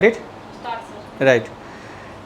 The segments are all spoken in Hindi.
Right? Right.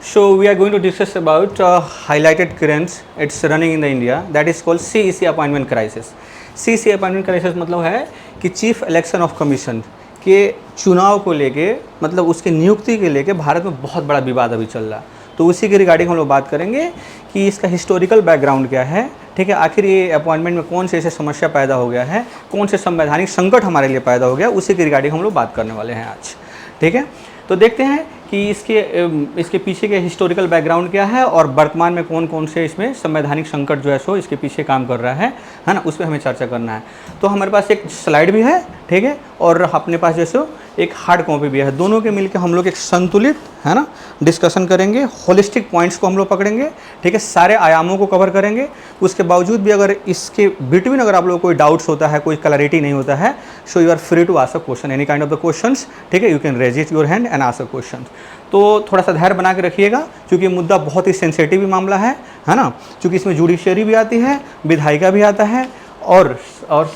So we are going to discuss about highlighted currents. It's running in the India. That is called CEC appointment crisis. CEC appointment crisis मतलब है कि चीफ इलेक्शन ऑफ कमीशन के चुनाव को लेके, मतलब उसकी नियुक्ति के लेके भारत में बहुत बड़ा विवाद अभी चल रहा है। तो उसी के रिगार्डिंग हम लोग बात करेंगे कि इसका हिस्टोरिकल बैकग्राउंड क्या है, ठीक है, आखिर ये अपॉइंटमेंट में कौन से ऐसे समस्या पैदा हो गया है, कौन से संवैधानिक संकट हमारे लिए पैदा हो गया, उसी के रिगार्डिंग हम लोग बात करने वाले हैं आज। ठीक है, तो देखते हैं कि इसके पीछे के हिस्टोरिकल बैकग्राउंड क्या है और वर्तमान में कौन कौन से इसमें संवैधानिक संकट जो है सो इसके पीछे काम कर रहा है ना, उस पर हमें चर्चा करना है। तो हमारे पास एक स्लाइड भी है, ठीक है, और अपने पास जैसे एक हार्ड कॉपी भी है। दोनों के मिलकर हम लोग एक संतुलित, है ना, डिस्कशन करेंगे, होलिस्टिक पॉइंट्स को हम लोग पकड़ेंगे, ठीक है, सारे आयामों को कवर करेंगे। उसके बावजूद भी अगर इसके बिटवीन अगर आप लोगों को कोई डाउट्स होता है, कोई क्लैरिटी नहीं होता है, so you are free to ask a question, any kind of the questions, ठीक है, you can raise it your hand and ask a question. तो थोड़ा सा धैर्य बना के रखिएगा, क्योंकि मुद्दा बहुत ही सेंसिटिव मामला है ना, क्योंकि इसमें जुडिशियरी भी आती है, विधायिका भी आता है और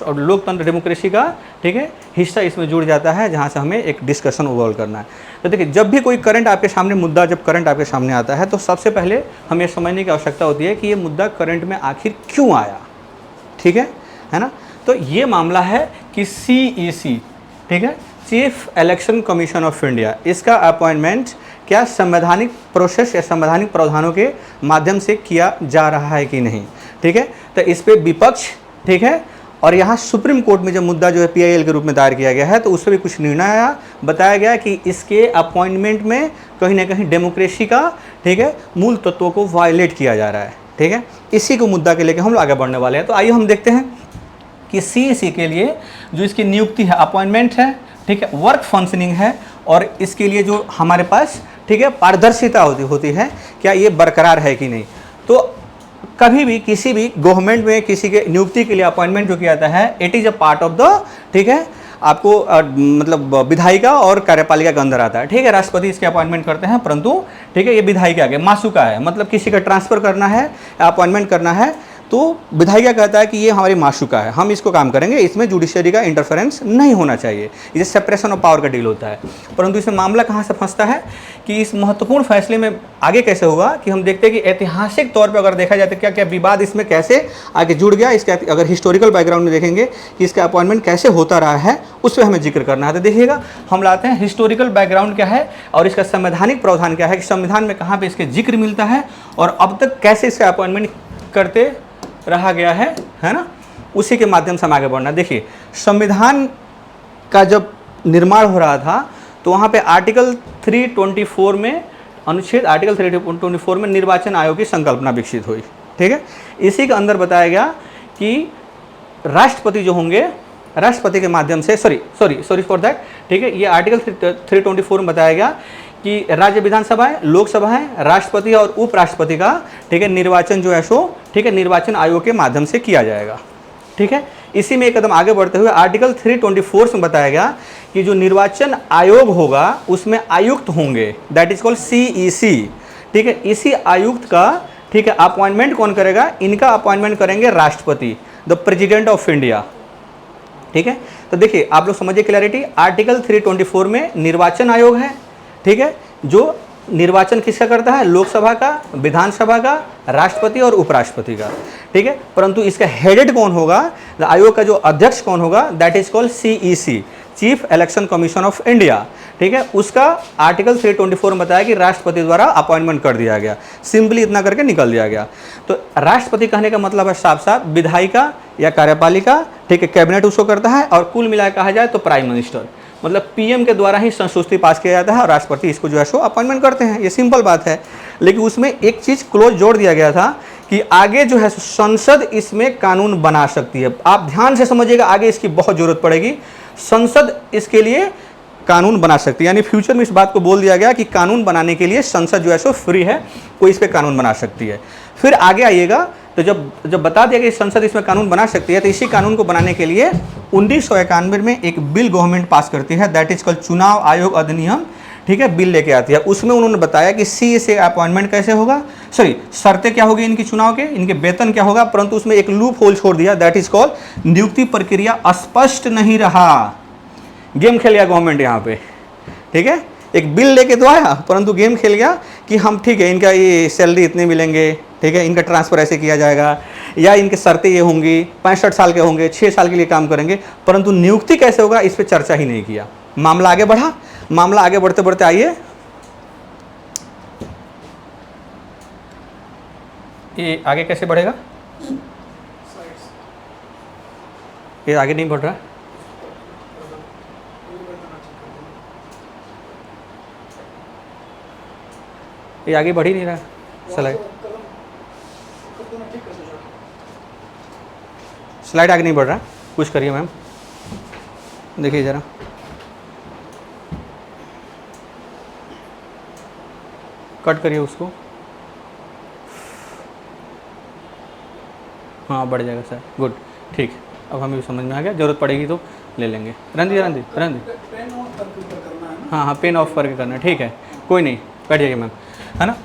लोकतंत्र डेमोक्रेसी का, ठीक है, हिस्सा इसमें जुड़ जाता है, जहाँ से हमें एक डिस्कशन ओवरऑल करना है। तो देखिए, जब भी कोई करंट आपके सामने मुद्दा जब करंट आपके सामने आता है, तो सबसे पहले हमें समझने की आवश्यकता होती है कि ये मुद्दा करंट में आखिर क्यों आया, ठीक है ना। तो ये मामला है कि CEC, ठीक है, chief election commission of India, इसका अपॉइंटमेंट क्या संवैधानिक प्रोसेस या संवैधानिक प्रावधानों के माध्यम से किया जा रहा है कि नहीं, ठीक है। तो इस पर विपक्ष, ठीक है, और यहाँ सुप्रीम कोर्ट में जो मुद्दा जो है PIL के रूप में दायर किया गया है, तो उसमें भी कुछ निर्णय आया, बताया गया कि इसके अपॉइंटमेंट में कहीं ना कहीं डेमोक्रेसी का, ठीक है, मूल तत्वों को वायलेट किया जा रहा है, ठीक है। इसी को मुद्दा के लेकर हम लोग आगे बढ़ने वाले हैं। तो आइए हम देखते हैं कि CEC के लिए जो इसकी नियुक्ति है, अपॉइंटमेंट है, ठीक है, वर्क फंक्शनिंग है, और इसके लिए जो हमारे पास, ठीक है, पारदर्शिता होती है, क्या ये बरकरार है कि नहीं। तो कभी भी किसी भी गवर्नमेंट में किसी के नियुक्ति के लिए अपॉइंटमेंट जो किया जाता है, it is a part of the, ठीक है, आपको मतलब विधायिका और कार्यपालिका के अंदर आता है, ठीक है। राष्ट्रपति इसके अपॉइंटमेंट करते हैं, परंतु, ठीक है, ये विधायिका के मासूका है, मतलब किसी का ट्रांसफ़र करना है, अपॉइंटमेंट करना है, तो विधायिका कहता है कि ये हमारी मासूका है, हम इसको काम करेंगे, इसमें जुडिशरी का इंटरफेरेंस नहीं होना चाहिए, ये सेपरेशन ऑफ पावर का डील होता है। परंतु इसमें मामला कहाँ से फंसता है कि इस महत्वपूर्ण फैसले में आगे कैसे होगा, कि हम देखते हैं कि ऐतिहासिक तौर पर अगर देखा जाए तो क्या क्या विवाद इसमें कैसे आगे जुड़ गया, इसका अगर हिस्टोरिकल बैकग्राउंड में देखेंगे कि इसका अपॉइंटमेंट कैसे होता रहा है, उस पर हमें जिक्र करना है। तो देखिएगा, हम लाते हैं हिस्टोरिकल बैकग्राउंड क्या है और इसका संवैधानिक प्रावधान क्या है, कि संविधान में कहाँ पर इसके जिक्र मिलता है और अब तक कैसे इसका अपॉइंटमेंट करते रहा गया है ना, उसी के माध्यम से हम आगे बढ़ना। देखिए, संविधान का जब निर्माण हो रहा था, तो वहाँ पे आर्टिकल 324 में, अनुच्छेद आर्टिकल 324 में निर्वाचन आयोग की संकल्पना विकसित हुई, ठीक है। इसी के अंदर बताया गया कि राष्ट्रपति जो होंगे, राष्ट्रपति के माध्यम से, सॉरी फॉर दैट, ठीक है, ये आर्टिकल 324 में बताया गया कि राज्य विधानसभाएं, लोकसभाएं, राष्ट्रपति और उपराष्ट्रपति का, ठीक है, निर्वाचन जो है सो, ठीक है, निर्वाचन आयोग के माध्यम से किया जाएगा, ठीक है। इसी में एक कदम आगे बढ़ते हुए आर्टिकल 324 में बताया गया कि जो निर्वाचन आयोग होगा उसमें आयुक्त होंगे, दैट इज कॉल्ड CEC, ठीक है। इसी आयुक्त का, ठीक है, अपॉइंटमेंट कौन करेगा, इनका अपॉइंटमेंट करेंगे राष्ट्रपति, द प्रेसिडेंट ऑफ इंडिया, ठीक है। तो देखिए, आप लोग समझिए क्लैरिटी, आर्टिकल 324 में निर्वाचन आयोग है, ठीक है, जो निर्वाचन किसका करता है, लोकसभा का, विधानसभा का, राष्ट्रपति और उपराष्ट्रपति का, ठीक है। परंतु इसका हेडेड कौन होगा, आयोग का जो अध्यक्ष कौन होगा, that is called CEC, chief election commission of India, ठीक है। उसका आर्टिकल 324 में बताया कि राष्ट्रपति द्वारा अपॉइंटमेंट कर दिया गया, सिंपली इतना करके निकल दिया गया। तो राष्ट्रपति कहने का मतलब है साफ साफ विधायिका या कार्यपालिका, ठीक है, कैबिनेट उसको करता है, और कुल मिलाकर कहा जाए तो प्राइम मिनिस्टर, मतलब PM के द्वारा ही संस्तुति पास किया जाता है और राष्ट्रपति इसको जो है सो अपॉइंटमेंट करते हैं, ये सिंपल बात है। लेकिन उसमें एक चीज़ क्लोज जोड़ दिया गया था कि आगे जो है संसद इसमें कानून बना सकती है। आप ध्यान से समझिएगा, आगे इसकी बहुत ज़रूरत पड़ेगी, संसद इसके लिए कानून बना सकती है, यानी फ्यूचर में इस बात को बोल दिया गया कि कानून बनाने के लिए संसद जो है सो फ्री है, कोई इस पर कानून बना सकती है। फिर आगे आइएगा, तो जब बता दिया कि संसद इसमें कानून बना सकती है, तो इसी कानून को बनाने के लिए 1991 में एक बिल गवर्नमेंट पास करती है, दैट इज कॉल्ड चुनाव आयोग अधिनियम, ठीक है, बिल लेके आती है। उसमें उन्होंने बताया कि CEC अपॉइंटमेंट कैसे होगा, शर्तें क्या होगी इनकी चुनाव के, इनके वेतन क्या होगा, परंतु उसमें एक लूप होल छोड़ दिया, दैट इज कॉल्ड नियुक्ति प्रक्रिया स्पष्ट नहीं रहा, गेम खेल गया गवर्नमेंट यहाँ पे, ठीक है। एक बिल लेके तो आया, परंतु गेम खेल गया कि हम ठीक है इनका ये सैलरी इतने मिलेंगे, ठीक है इनका ट्रांसफ़र ऐसे किया जाएगा, या इनके शर्तें ये होंगी, 65 साल के होंगे, 6 साल के लिए काम करेंगे, परंतु नियुक्ति कैसे होगा इस पर चर्चा ही नहीं किया। मामला आगे बढ़ा, मामला आगे बढ़ते बढ़ते आइए ये आगे कैसे बढ़ेगा, ये आगे नहीं बढ़ रहा, ये आगे बढ़ ही नहीं रहा स्लाइड आगे नहीं बढ़ रहा, कुछ करिए मैम, देखिए ज़रा, कट करिए उसको, हाँ बढ़ जाएगा सर, गुड, ठीक, अब हमें समझ में आ गया, ज़रूरत पड़ेगी तो ले लेंगे। रंदी हाँ, पेन ऑफ करके करना है, ठीक है, कोई नहीं, बैठ जाइए मैम, है ना।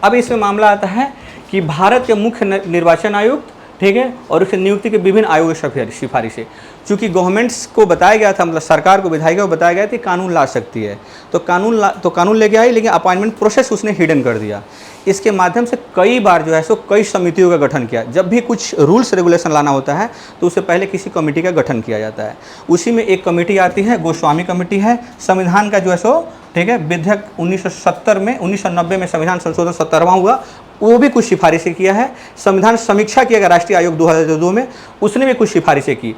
अब इसमें मामला आता है कि भारत के मुख्य निर्वाचन आयुक्त, ठीक है, और उसकी नियुक्ति के विभिन्न आयोग की सिफारिशें, चूँकि गवर्नमेंट्स को बताया गया था, मतलब सरकार को विधायिका को बताया गया था कि कानून ला सकती है, तो कानून लेके आई, लेकिन अपॉइंटमेंट प्रोसेस उसने हिडन कर दिया। इसके माध्यम से कई बार जो है सो कई समितियों का गठन किया। जब भी कुछ रूल्स रेगुलेशन लाना होता है तो उससे पहले किसी कमेटी का गठन किया जाता है। उसी में एक कमेटी आती है, गोस्वामी कमेटी है। संविधान का जो है सो, ठीक है, विधेयक 1990 में संविधान संशोधन 70वां हुआ, वो भी कुछ सिफारिशें किया है। संविधान समीक्षा किया गया राष्ट्रीय आयोग 2002 में, उसने भी कुछ सिफारिशें की।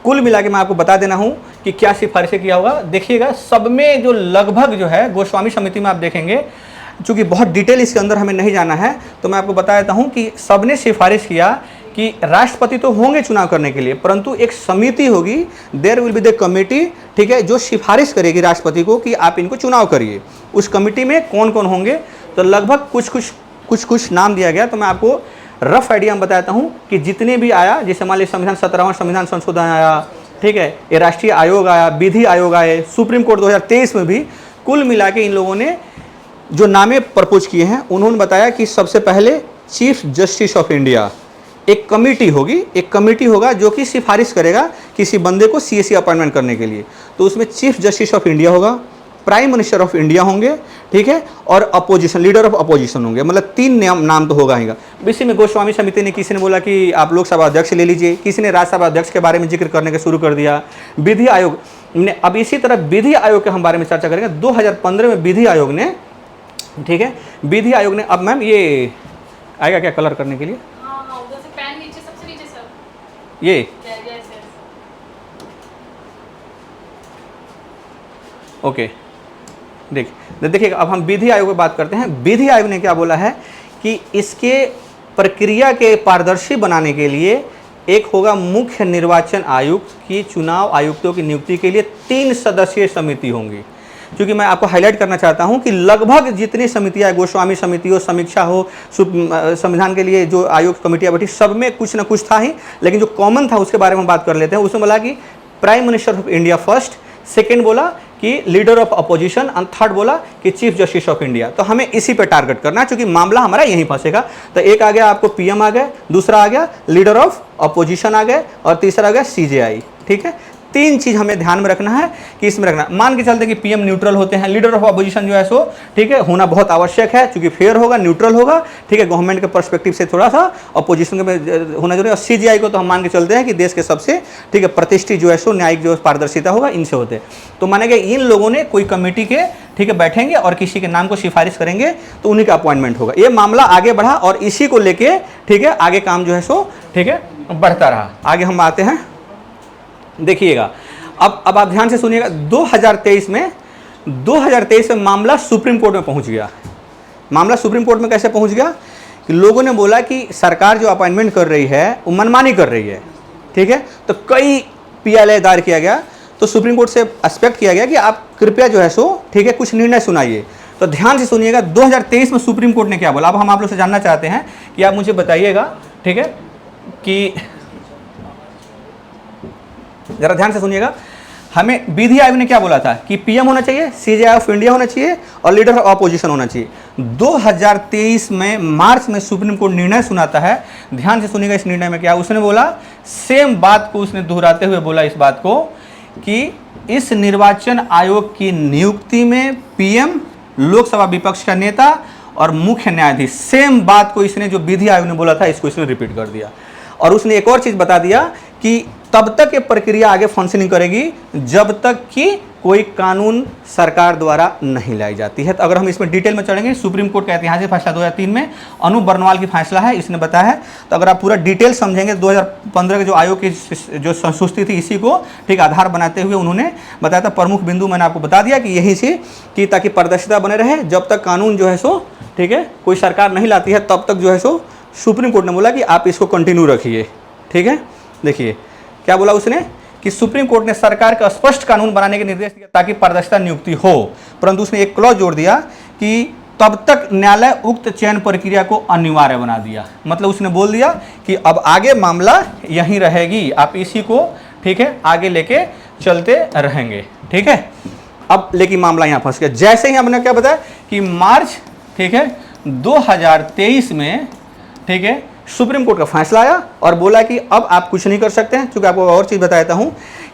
कुल मिला के मैं आपको बता देना हूँ कि क्या सिफारिशें किया होगा। देखिएगा, सब में जो लगभग जो है गोस्वामी समिति में आप देखेंगे, चूँकि बहुत डिटेल इसके अंदर हमें नहीं जाना है, तो मैं आपको बता देता हूँ कि सबने सिफारिश किया कि राष्ट्रपति तो होंगे चुनाव करने के लिए, परंतु एक समिति होगी, there will be the committee, ठीक है, जो सिफारिश करेगी राष्ट्रपति को कि आप इनको चुनाव करिए। उस कमेटी में कौन कौन होंगे, तो लगभग कुछ नाम दिया गया। तो मैं आपको रफ आइडिया बताता हूँ कि जितने भी आया, जैसे मान लीजिए संविधान 17वां संविधान संशोधन आया, ठीक है, ये राष्ट्रीय आयोग आया, विधि आयोग आए, सुप्रीम कोर्ट 2023 में भी, कुल मिला के इन लोगों ने जो नामे प्रपोज किए हैं, उन्होंने बताया कि सबसे पहले चीफ जस्टिस ऑफ इंडिया, एक कमेटी होगी, एक कमेटी होगा जो कि सिफारिश करेगा किसी बंदे को सीएसी अपॉइंटमेंट करने के लिए। तो उसमें चीफ जस्टिस ऑफ इंडिया होगा, प्राइम मिनिस्टर ऑफ इंडिया होंगे, ठीक है, और अपोजिशन, लीडर ऑफ अपोजिशन होंगे। मतलब 3 नाम तो होगा ही। इसी में गोस्वामी समिति ने, किसी ने बोला कि आप लोकसभा अध्यक्ष ले लीजिए, किसी ने राज्यसभा अध्यक्ष के बारे में जिक्र करने का शुरू कर दिया। विधि आयोग ने, अब इसी तरह विधि आयोग के हम बारे में चर्चा करेंगे। 2015 में विधि आयोग ने, ठीक है, विधि आयोग ने, अब मैम ये आएगा क्या कलर करने के लिए, ये ओके, देखिए अब हम विधि आयोग की बात करते हैं। विधि आयोग ने क्या बोला है कि इसके प्रक्रिया के पारदर्शी बनाने के लिए एक होगा मुख्य निर्वाचन आयुक्त की चुनाव आयुक्तों की नियुक्ति के लिए 3 सदस्यीय समिति होंगी। क्योंकि मैं आपको हाईलाइट करना चाहता हूं कि लगभग जितनी समितियां, गोस्वामी समिति हो, समीक्षा हो, संविधान के लिए जो आयोग कमेटियां बैठी, सब में कुछ ना कुछ था ही, लेकिन जो कॉमन था उसके बारे में बात कर लेते हैं। उसमें बोला कि prime minister of India first, second बोला कि लीडर ऑफ अपोजिशन, और थर्ड बोला कि चीफ जस्टिस ऑफ इंडिया। तो हमें इसी पे टारगेट करना है, क्योंकि मामला हमारा यहीं फंसेगा। तो एक आ गया आपको पीएम आ गया, दूसरा आ गया लीडर ऑफ अपोजिशन आ गए, और तीसरा आ गया सीजेआई। ठीक है, 3 चीज़ हमें ध्यान में रखना है कि इसमें रखना। मान के चलते कि पीएम न्यूट्रल होते हैं, लीडर ऑफ अपोजिशन जो है सो, ठीक है, होना बहुत आवश्यक है, क्योंकि फेयर होगा, न्यूट्रल होगा, ठीक है, गवर्नमेंट के पर्सपेक्टिव से थोड़ा सा अपोजिशन के होना जरूरी है। और सीजीआई को तो हम मान के चलते हैं कि देश के सबसे, ठीक है, प्रतिष्ठित जो है सो न्यायिक जो पारदर्शिता होगा, इनसे होते हैं। तो मानेगा इन लोगों ने कोई कमेटी के, ठीक है, बैठेंगे और किसी के नाम को सिफारिश करेंगे, तो उन्हीं का अपॉइंटमेंट होगा। ये मामला आगे बढ़ा और इसी को लेके, ठीक है, आगे काम जो है सो, ठीक है, बढ़ता रहा। आगे हम आते हैं, देखिएगा, अब आप ध्यान से सुनिएगा। 2023 में मामला सुप्रीम कोर्ट में पहुंच गया। मामला सुप्रीम कोर्ट में कैसे पहुंच गया कि लोगों ने बोला कि सरकार जो अपॉइंटमेंट कर रही है वो मनमानी कर रही है, ठीक है। तो कई पीएलए दायर किया गया, तो सुप्रीम कोर्ट से एक्सपेक्ट किया गया कि आप कृपया जो है सो, ठीक है, कुछ निर्णय सुनाइए। तो ध्यान से सुनिएगा, 2023 में सुप्रीम कोर्ट ने क्या बोला। अब हम आप लोग से जानना चाहते हैं कि आप मुझे बताइएगा, ठीक है, कि जरा ध्यान से सुनिएगा, हमें विधि आयोग ने क्या बोला था कि पीएम होना चाहिए, सीजेआई ऑफ इंडिया होना चाहिए, और लीडर ऑफ अपोजिशन होना चाहिए। 2023 में मार्च में सुप्रीम कोर्ट निर्णय सुनाता है। ध्यान से सुनिएगा, इस निर्णय में क्या उसने बोला, सेम बात को उसने दोहराते हुए बोला इस बात को कि इस निर्वाचन आयोग की नियुक्ति में पीएम, लोकसभा विपक्ष का नेता और मुख्य न्यायाधीश, सेम बात को इसने जो विधि आयोग ने बोला था इसको इसने रिपीट कर दिया। और उसने एक और चीज़ बता दिया कि तब तक ये प्रक्रिया आगे फंक्शनिंग करेगी जब तक कि कोई कानून सरकार द्वारा नहीं लाई जाती है। तो अगर हम इसमें डिटेल में चढ़ेंगे, सुप्रीम कोर्ट का ऐतिहासिक फैसला 2003 में अनूप बर्नवाल की फैसला है, इसने बताया है। तो अगर आप पूरा डिटेल समझेंगे 2015 के जो आयोग की जो संस्तुति थी इसी को ठीक आधार बनाते हुए उन्होंने बताया था। प्रमुख बिंदु मैंने आपको बता दिया कि यही थी कि ताकि पारदर्शिता बने रहे, जब तक कानून जो है सो ठीक है कोई सरकार नहीं लाती है तब तक जो है सो सुप्रीम कोर्ट ने बोला कि आप इसको कंटिन्यू रखिए। ठीक है, देखिए क्या बोला उसने कि सुप्रीम कोर्ट ने सरकार का स्पष्ट कानून बनाने के निर्देश दिया ताकि पारदर्शिता नियुक्ति हो, परंतु उसने एक क्लॉज जोड़ दिया कि तब तक न्यायालय उक्त चयन प्रक्रिया को अनिवार्य बना दिया। मतलब उसने बोल दिया कि अब आगे मामला यहीं रहेगी, आप इसी को ठीक है आगे लेके चलते रहेंगे। ठीक है, अब लेकिन मामला यहाँ फंस गया। जैसे ही हमने क्या बताया कि मार्च ठीक है 2023 में ठीक है सुप्रीम कोर्ट का फैसला आया और बोला कि अब आप कुछ नहीं कर सकते हैं। क्योंकि आपको और चीज़ बताता हूँ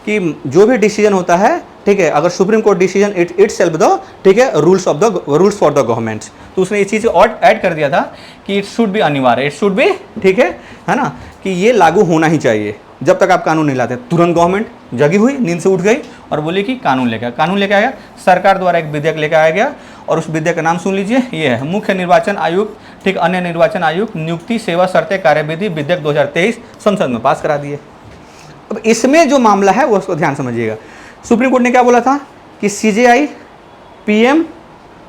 कि जो भी डिसीजन होता है ठीक है, अगर supreme court decision it self the ठीक है रूल्स फॉर द गवर्नमेंट, तो उसने ये चीज़ और ऐड कर दिया था कि इट शुड बी अनिवार्य, इट शुड बी ठीक है ना, कि ये लागू होना ही चाहिए जब तक आप कानून नहीं लाते। तुरंत गवर्नमेंट जगी हुई, नींद से उठ गई और बोली कि कानून लेके आया। सरकार द्वारा एक विधेयक लेकर आया गया और उस विधेयक का नाम सुन लीजिए, ये है मुख्य निर्वाचन आयुक्त ठीक अन्य निर्वाचन आयुक्त नियुक्ति सेवा शर्तें कार्यविधि विधेयक 2023 संसद में पास करा दिए। अब इसमें जो मामला है वो उसको ध्यान समझिएगा। सुप्रीम कोर्ट ने क्या बोला था कि सीजेआई, पीएम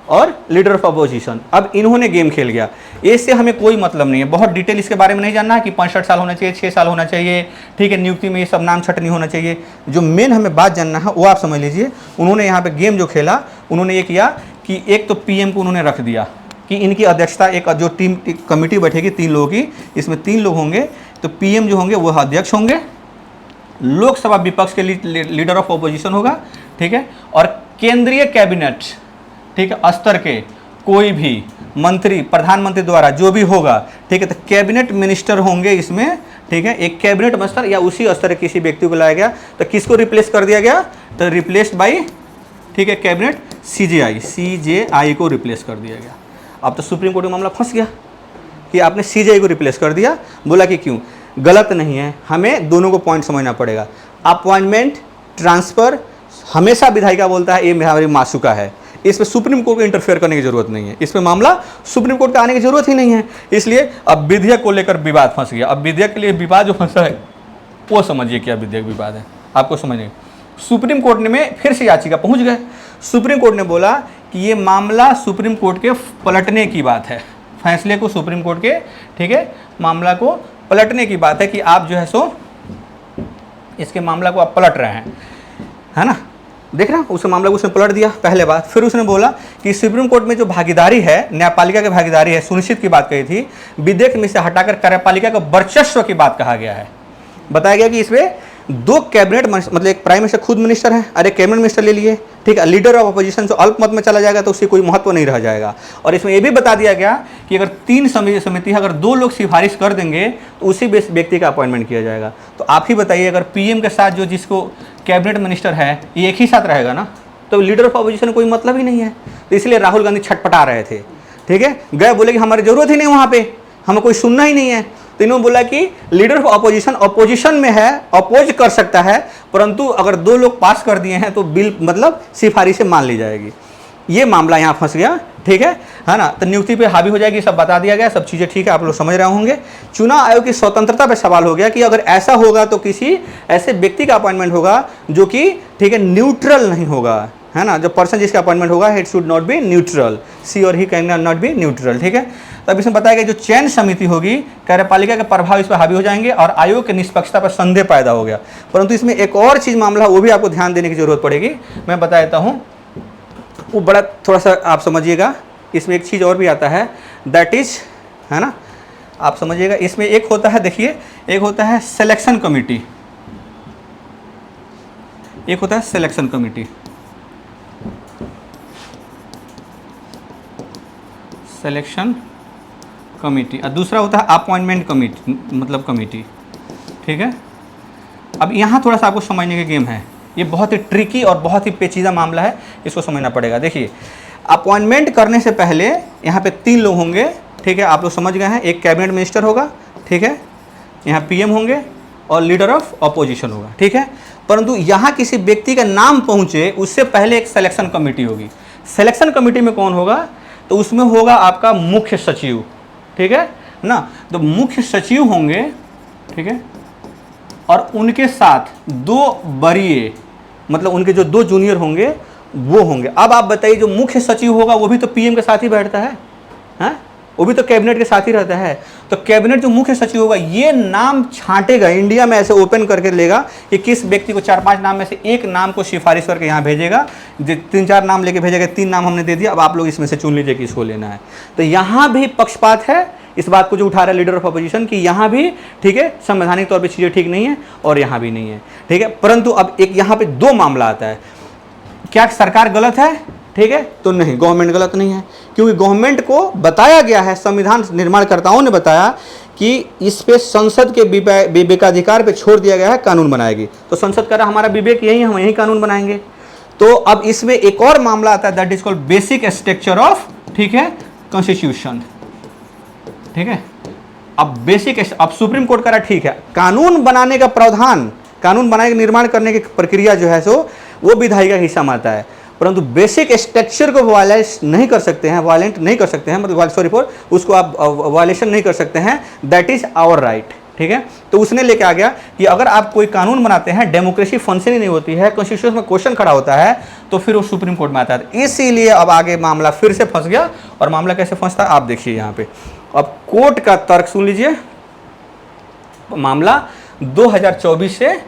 और लीडर ऑफ अपोजिशन, अब इन्होंने गेम खेल गया। इससे हमें कोई मतलब नहीं है, बहुत डिटेल इसके बारे में नहीं जानना है कि 65 साल होना चाहिए, 6 साल होना चाहिए ठीक है, नियुक्ति में ये सब नाम छट नहीं होना चाहिए। जो मेन हमें बात जानना है वो आप समझ लीजिए। उन्होंने यहाँ पे गेम जो खेला, उन्होंने ये किया कि एक तो पीएम को उन्होंने रख दिया कि इनकी अध्यक्षता एक जो टीम कमेटी बैठेगी 3 लोगों की, इसमें 3 लोग होंगे, तो पीएम जो होंगे वो अध्यक्ष होंगे, लोकसभा विपक्ष के लीडर ऑफ अपोजिशन होगा ठीक है, और केंद्रीय कैबिनेट ठीक है स्तर के कोई भी मंत्री, प्रधानमंत्री द्वारा जो भी होगा ठीक है, तो कैबिनेट मिनिस्टर होंगे इसमें ठीक है, एक कैबिनेट मिनिस्टर या उसी स्तर के किसी व्यक्ति को लाया गया। तो किसको रिप्लेस कर दिया गया, तो रिप्लेस्ड बाई ठीक है कैबिनेट सीजेआई को रिप्लेस कर दिया गया। अब तो सुप्रीम कोर्ट में मामला फंस गया कि आपने सीजेआई को रिप्लेस कर दिया। बोला कि क्यों, गलत नहीं है, हमें दोनों को पॉइंट समझना पड़ेगा। अपॉइंटमेंट ट्रांसफर हमेशा विधायिका बोलता है ये हमारी मासूका है, इसमें सुप्रीम कोर्ट को इंटरफेयर करने की जरूरत नहीं है, इसमें मामला सुप्रीम कोर्ट का आने की जरूरत ही नहीं है। इसलिए अब विधेयक को लेकर विवाद फंस गया। अब विधेयक के लिए विवाद जो फंसा है वो समझिए क्या विधेयक विवाद है, आपको समझिए। सुप्रीम कोर्ट में फिर से याचिका पहुंच गए। सुप्रीम कोर्ट ने बोला कि ये मामला सुप्रीम कोर्ट के पलटने की बात है, फैसले को सुप्रीम कोर्ट के ठीक है मामला को पलटने की बात है कि आप जो है सो इसके मामला को आप पलट रहे हैं, है ना। देख रहे हैं उस मामला को उसने पलट दिया पहले बात। फिर उसने बोला कि सुप्रीम कोर्ट में जो भागीदारी है, न्यायपालिका की भागीदारी है, सुनिश्चित की बात कही थी, विधेयक में से हटाकर कार्यपालिका का वर्चस्व की बात कहा गया है। बताया गया कि इसमें 2 कैबिनेट मतलब एक प्राइम मिनिस्टर खुद मिनिस्टर है, अरे कैबिनेट मिनिस्टर ले लिए ठीक है, लीडर ऑफ अपोजिशन जो अल्पमत में चला जाएगा तो उससे कोई महत्व नहीं रह जाएगा। और इसमें यह भी बता दिया गया कि अगर 3 समिति है, अगर 2 लोग सिफारिश कर देंगे तो उसी व्यक्ति का अपॉइंटमेंट किया जाएगा। तो आप ही बताइए, अगर पीएम के साथ जो जिसको कैबिनेट मिनिस्टर है ये एक ही साथ रहेगा ना, तो लीडर ऑफ अपोजिशन कोई मतलब ही नहीं है। तो इसलिए राहुल गांधी छटपटा रहे थे ठीक है, गए बोले कि हमारी जरूरत ही नहीं, वहाँ पे हमें कोई सुनना ही नहीं है। तो इन्होंने बोला कि लीडर ऑफ अपोजिशन अपोजिशन में है, अपोज कर सकता है, परंतु अगर 2 लोग पास कर दिए हैं तो बिल मतलब सिफारिशें मान ली जाएगी। ये मामला यहाँ फंस गया ठीक है ना। तो नियुक्ति पे हावी हो जाएगी, सब बता दिया गया, सब चीज़ें ठीक है, आप लोग समझ रहे होंगे। चुनाव आयोग की स्वतंत्रता पे सवाल हो गया कि अगर ऐसा होगा तो किसी ऐसे व्यक्ति का अपॉइंटमेंट होगा जो कि ठीक है न्यूट्रल नहीं होगा, है ना। जो पर्सन जिसका अपॉइंटमेंट होगा it should not be neutral, she और he can not be neutral ठीक है। तब इसमें बताया गया जो चयन समिति होगी कार्यपालिका के प्रभाव इस पर हावी हो जाएंगे और आयोग की निष्पक्षता पर संदेह पैदा हो गया। परंतु इसमें एक और चीज़ मामला वो भी आपको ध्यान देने की जरूरत पड़ेगी, मैं बता देता हूँ, वो बड़ा थोड़ा सा आप समझिएगा। इसमें एक चीज़ और भी आता है, दैट इज है ना, आप समझिएगा। इसमें एक होता है, देखिए एक होता है सिलेक्शन कमेटी, एक होता है सिलेक्शन कमेटी, सिलेक्शन कमेटी, और दूसरा होता है अपॉइंटमेंट कमेटी मतलब कमेटी ठीक है। अब यहाँ थोड़ा सा आपको समझने का गेम है ये बहुत ही ट्रिकी और बहुत ही पेचीदा मामला है, इसको समझना पड़ेगा। देखिए, अपॉइंटमेंट करने से पहले यहाँ पे 3 लोग होंगे, ठीक है, आप लोग समझ गए हैं। एक कैबिनेट मिनिस्टर होगा, ठीक है, यहाँ पीएम होंगे और लीडर ऑफ अपोजिशन होगा, ठीक है। परंतु यहाँ किसी व्यक्ति का नाम पहुँचे उससे पहले एक सिलेक्शन कमेटी होगी। सिलेक्शन कमेटी में कौन होगा? तो उसमें होगा आपका मुख्य सचिव, ठीक है ना। तो मुख्य सचिव होंगे, ठीक है, और उनके साथ 2 वरीय, मतलब उनके जो 2 जूनियर होंगे वो होंगे। अब आप बताइए, जो मुख्य सचिव होगा वो भी तो पीएम के साथ ही बैठता है, हाँ? वो भी तो कैबिनेट के साथ ही रहता है। तो कैबिनेट जो मुख्य सचिव होगा ये नाम छांटेगा, इंडिया में ऐसे ओपन करके लेगा कि किस व्यक्ति को 4-5 नाम में से एक नाम को सिफारिश करके यहाँ भेजेगा। 3-4 नाम लेके भेजेगा, 3 नाम हमने दे दिया, अब आप लोग इसमें से चुन लीजिए किसको लेना है। तो यहाँ भी पक्षपात है, इस बात को जो उठा रहा है लीडर ऑफ अपोजिशन कि यहाँ भी, ठीक है, संवैधानिक तौर पे चीज़ें ठीक नहीं है और यहाँ भी नहीं है, ठीक है। परंतु अब एक यहाँ पे 2 मामला आता है, क्या सरकार गलत है? ठीक है, तो नहीं, गवर्नमेंट गलत नहीं है, क्योंकि गवर्नमेंट को बताया गया है, संविधान निर्माणकर्ताओं ने बताया कि इस पे संसद के विवेकाधिकार पे छोड़ दिया गया है, कानून बनाएगी। तो संसद का हमारा विवेक यही, हम यही कानून बनाएंगे। तो अब इसमें एक और मामला आता है, that is called basic structure of, ठीक है, कॉन्स्टिट्यूशन, ठीक है। अब बेसिक, अब सुप्रीम कोर्ट कह रहा ठीक है, कानून बनाने का प्रावधान, कानून बनाने निर्माण करने की प्रक्रिया जो है सो वो विधायिका का हिस्सा में आता है, परंतु बेसिक स्ट्रक्चर को वायलेट नहीं कर सकते हैं, वायलेंट नहीं कर सकते हैं, मतलब सॉरी फॉर, उसको आप वायलेशन नहीं कर सकते हैं, दैट इज आवर राइट, ठीक है। तो उसने लेके आ गया कि अगर आप कोई कानून बनाते हैं, डेमोक्रेसी फंक्शन ही नहीं होती है, कॉन्स्टिट्यूशन में क्वेश्चन खड़ा होता है, तो फिर वो सुप्रीम कोर्ट में आता है। इसीलिए अब आगे मामला फिर से फंस गया। और मामला कैसे फंसता है आप देखिए यहाँ पे। अब कोर्ट का तर्क सुन लीजिए, मामला 2024 से,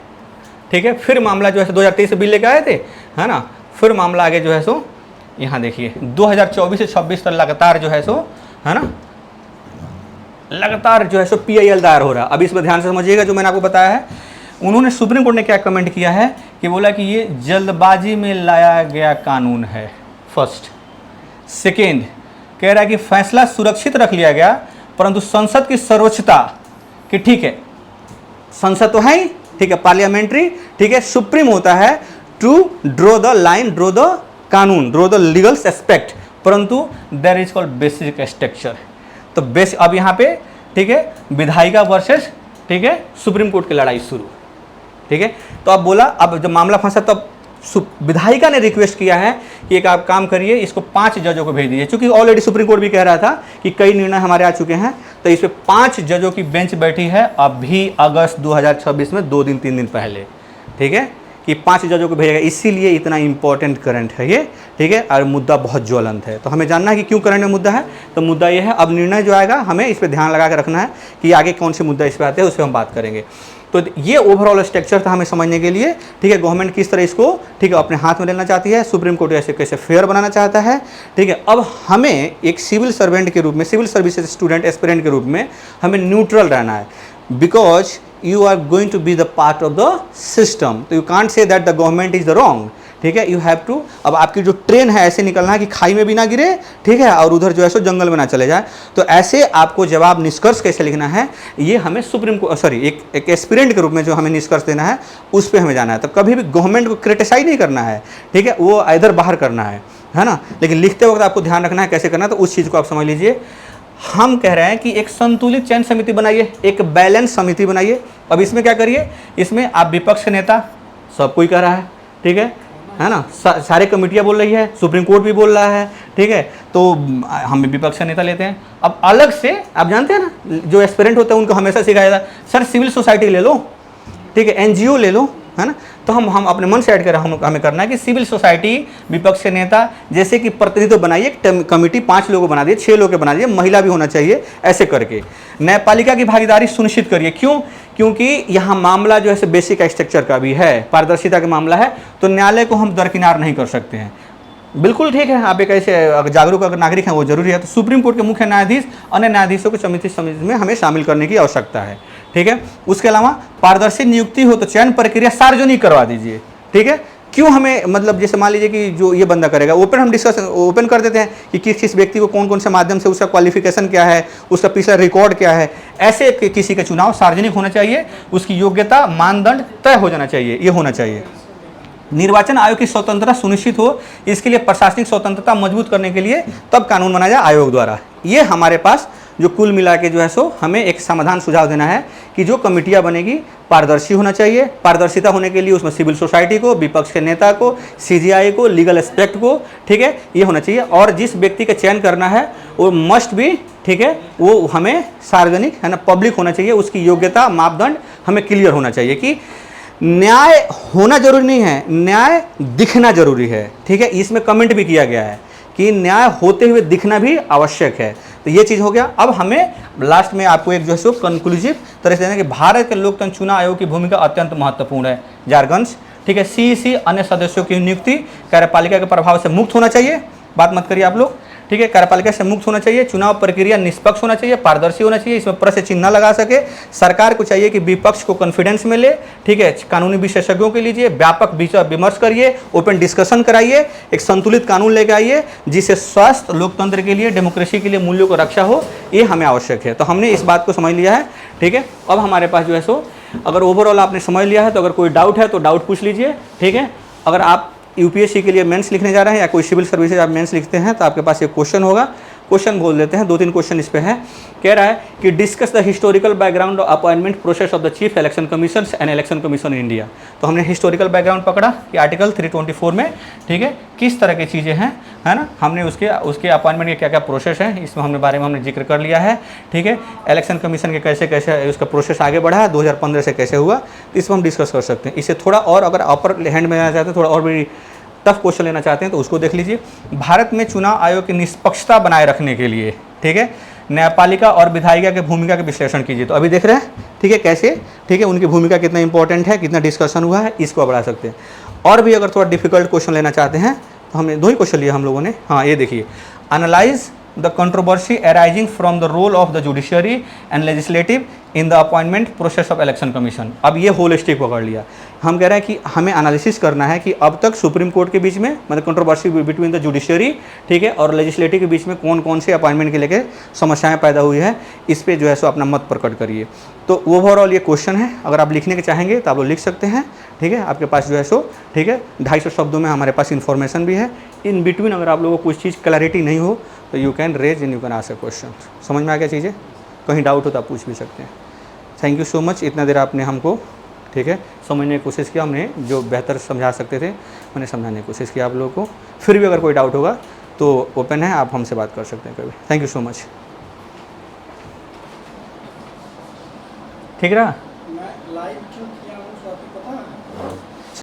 ठीक है, फिर मामला जो है 2023 से बिल लेके आए थे, है ना, फिर मामला आगे जो है सो यहाँ देखिए 2024 से 26 तक लगातार जो है सो, है ना, लगातार जो है सो PIL दायर हो रहा है। अब इसमें ध्यान से समझिएगा जो मैंने आपको बताया है। उन्होंने, सुप्रीम कोर्ट ने क्या कमेंट किया है कि बोला कि ये जल्दबाजी में लाया गया कानून है, फर्स्ट। सेकेंड, कह रहा है कि फैसला सुरक्षित रख लिया गया, परंतु संसद की सर्वोच्चता, कि ठीक है संसद तो है ही, ठीक है, पार्लियामेंट्री, ठीक है, सुप्रीम होता है to draw the line, draw the कानून, ड्रॉ द लीगल एस्पेक्ट, परंतु there is called basic structure. तो अब यहाँ पे, ठीक है, विधायिका वर्सेस, ठीक है, सुप्रीम कोर्ट की लड़ाई शुरू, ठीक है। तो अब बोला, अब जब मामला फंसा तब विधायिका ने रिक्वेस्ट किया है कि एक आप काम करिए, इसको 5 जजों को भेज दीजिए, क्योंकि ऑलरेडी सुप्रीम कोर्ट भी कह रहा था कि कई निर्णय हमारे आ चुके हैं, तो इस पे 5 जजों की बेंच बैठी है अभी अगस्त 2026 में, 2 दिन 3 दिन पहले, ठीक है, कि 5 जजों को भेजेगा। इसीलिए इतना इंपॉर्टेंट करंट है ये, ठीक है, और मुद्दा बहुत ज्वलंत है। तो हमें जानना है कि क्यों करंट में मुद्दा है। तो मुद्दा ये है, अब निर्णय जो आएगा हमें इस पर ध्यान लगा के रखना है कि आगे कौन से मुद्दा इस पर आते हैं, उस पर हम बात करेंगे। तो ये ओवरऑल स्ट्रक्चर था हमें समझने के लिए, ठीक है। गवर्नमेंट किस तरह इसको, ठीक है, अपने हाथ में लेना चाहती है, सुप्रीम कोर्ट ऐसे कैसे फेयर बनाना चाहता है, ठीक है। अब हमें एक सिविल सर्वेंट के रूप में, सिविल सर्विसेज स्टूडेंट एस्पिरेंट के रूप में हमें न्यूट्रल रहना है, because you are going to be the part of the system, तो you can't say that the government is the wrong, ठीक है। you have to, अब आपकी जो ट्रेन है ऐसे निकलना है कि खाई में भी ना गिरे, ठीक है, और उधर जो है सो जंगल में ना चले जाए। तो ऐसे आपको जवाब निष्कर्ष कैसे लिखना है, ये हमें सुप्रीम कोर्ट, सॉरी, एक एस्पिरेंट के रूप में जो हमें निष्कर्ष देना है उस पर हमें जाना है। तो कभी भी गवर्नमेंट को क्रिटिसाइज नहीं करना है, ठीक है, वो इधर बाहर करना है ना, लेकिन लिखते वक्त आपको ध्यान रखना है कैसे करना है। तो उस चीज़ को आप समझ लीजिए। हम कह रहे हैं कि एक संतुलित चयन समिति बनाइए, एक बैलेंस समिति बनाइए। अब इसमें क्या करिए, इसमें आप विपक्ष के नेता, सब कोई कह रहा है, ठीक है ना, सारे कमेटियां बोल रही है, सुप्रीम कोर्ट भी बोल रहा है, ठीक है, तो हम विपक्ष का नेता लेते हैं। अब अलग से आप जानते हैं ना, जो एस्पिरेंट होते हैं उनको हमेशा सिखाया जाता है, सर सिविल सोसाइटी ले लो, ठीक है, NGO ले लो, है ना। तो हम अपने मन से ऐड कर हमें करना है कि सिविल सोसाइटी, विपक्ष के नेता, जैसे कि प्रतिनिधित्व बनाइए, कमेटी 5 लोगों को बना दिए, 6 लोगों के बना दिए, महिला भी होना चाहिए, ऐसे करके न्यायपालिका की भागीदारी सुनिश्चित करिए। क्यों? क्योंकि यहाँ मामला जो है बेसिक स्ट्रक्चर का भी है, पारदर्शिता का मामला है, तो न्यायालय को हम दरकिनार नहीं कर सकते हैं। बिल्कुल ठीक है, आप एक ऐसे जागरूक अगर नागरिक हैं वो जरूरी है। तो सुप्रीम कोर्ट के मुख्य न्यायाधीश अन्य न्यायाधीशों को समिति में हमें शामिल करने की आवश्यकता है, ठीक है। उसके अलावा पारदर्शी नियुक्ति हो तो चयन प्रक्रिया सार्वजनिक करवा दीजिए, ठीक है। क्यों हमें, मतलब जैसे मान लीजिए कि जो ये बंदा करेगा, ओपन हम डिस्कस ओपन कर देते हैं कि किस व्यक्ति को कौन कौन से माध्यम से, उसका क्वालिफिकेशन क्या है, उसका पिछला रिकॉर्ड क्या है, ऐसे किसी का चुनाव सार्वजनिक होना चाहिए, उसकी योग्यता मानदंड तय हो जाना चाहिए, ये होना चाहिए, निर्वाचन आयोग की स्वतंत्रता सुनिश्चित हो, इसके लिए प्रशासनिक स्वतंत्रता मजबूत करने के लिए तब कानून बनाया जाए आयोग द्वारा। ये हमारे पास जो कुल मिला के जो है सो हमें एक समाधान सुझाव देना है कि जो कमेटियां बनेगी पारदर्शी होना चाहिए। पारदर्शिता होने के लिए उसमें सिविल सोसाइटी को, विपक्ष के नेता को, सीजीआई को, लीगल एस्पेक्ट को, ठीक है, ये होना चाहिए। और जिस व्यक्ति का चयन करना है वो मस्ट भी, ठीक है, वो हमें सार्वजनिक है ना, पब्लिक होना चाहिए। उसकी योग्यता मापदंड हमें क्लियर होना चाहिए कि न्याय होना जरूरी नहीं है, न्याय दिखना जरूरी है, ठीक है। इसमें कमेंट भी किया गया है कि न्याय होते हुए दिखना भी आवश्यक है। तो ये चीज़ हो गया। अब हमें लास्ट में आपको एक जो है सो कंक्लूसिव तरह से देना कि भारत के लोकतंत्र चुनाव आयोग की भूमिका अत्यंत महत्वपूर्ण है। जारगंज, ठीक है। सीईसी अन्य सदस्यों की नियुक्ति कार्यपालिका के प्रभाव से मुक्त होना चाहिए, बात मत करिए आप लोग, ठीक है। कार्यपालिका से मुक्त होना चाहिए। चुनाव प्रक्रिया निष्पक्ष होना चाहिए, पारदर्शी होना चाहिए, इसमें प्रश्न चिन्ह न लगा सके। सरकार को चाहिए कि विपक्ष को कॉन्फिडेंस में ले, ठीक है। कानूनी विशेषज्ञों के लीजिए, व्यापक विचार विमर्श करिए, ओपन डिस्कशन कराइए, एक संतुलित कानून लेकर आइए जिससे स्वस्थ लोकतंत्र के लिए, डेमोक्रेसी के लिए मूल्यों को रक्षा हो, ये हमें आवश्यक है। तो हमने इस बात को समझ लिया है, ठीक है। अब हमारे पास जो है सो अगर ओवरऑल आपने समझ लिया है तो अगर कोई डाउट है तो डाउट पूछ लीजिए, ठीक है। अगर आप यूपीएससी के लिए मेंस लिखने जा रहे हैं या कोई सिविल सर्विसेज आप मेंस लिखते हैं तो आपके पास एक क्वेश्चन होगा, क्वेश्चन बोल देते हैं, 2-3 क्वेश्चन इस पे है। कह रहा है कि discuss the historical background of appointment process of the chief election commission and election commission in India. तो हमने हिस्टोरिकल बैकग्राउंड पकड़ा कि आर्टिकल 324 में, ठीक है, किस तरह की चीज़ें हैं, है ना। हमने उसके अपॉइंटमेंट के क्या क्या प्रोसेस है इसमें हमने बारे में हमने जिक्र कर लिया है, ठीक है। इलेक्शन कमीशन के कैसे कैसे उसका प्रोसेस आगे बढ़ा, 2015 से कैसे हुआ, इसमें हम डिस्कस कर सकते हैं। इससे थोड़ा और अगर अपर हैंड में आना चाहते हैं, थोड़ा और भी टफ क्वेश्चन लेना चाहते हैं तो उसको देख लीजिए। भारत में चुनाव आयोग की निष्पक्षता बनाए रखने के लिए, ठीक है, न्यायपालिका और विधायिका की भूमिका का विश्लेषण कीजिए। तो अभी देख रहे हैं, ठीक है, कैसे, ठीक है, उनकी भूमिका कितना इंपॉर्टेंट है, कितना डिस्कशन हुआ है, इसको बढ़ा सकते हैं। और भी अगर थोड़ा डिफिकल्ट क्वेश्चन लेना चाहते हैं तो हमने 2 ही क्वेश्चन लिए हम लोगों ने। हाँ, ये देखिए, analyse the controversy arising from the role of the judiciary and legislative in the appointment process of election commission. अब ये होलिस्टिक पकड़ लिया। हम कह रहे हैं कि हमें एनालिसिस करना है कि अब तक सुप्रीम कोर्ट के बीच में, मतलब कंट्रोवर्सी बिटवीन द जुडिशरी, ठीक है, और लेजिस्लेटिव के बीच में कौन कौन से अपॉइंटमेंट के लेकर समस्याएं पैदा हुई है, इस पर जो है सो अपना मत प्रकट करिए। तो ओवरऑल ये क्वेश्चन है, अगर आप लिखने के चाहेंगे तो आप लोग लिख सकते हैं, ठीक है। आपके पास जो है सो, ठीक है, 250 शब्दों में हमारे पास इन्फॉर्मेशन भी है। इन बिटवीन अगर आप लोगों को कुछ चीज़ क्लैरिटी नहीं हो तो you can raise and you can ask a question. समझ में आ गया चीज़ें? कहीं डाउट हो तो आप पूछ भी सकते हैं। थैंक यू सो मच, इतना देर आपने हमको, ठीक है, समझने की कोशिश किया। हमने जो बेहतर समझा सकते थे मैंने समझाने की कोशिश की आप लोगों को। फिर भी अगर कोई डाउट होगा तो ओपन है, आप हमसे बात कर सकते हैं कभी। Thank you so much. ठीक रहा।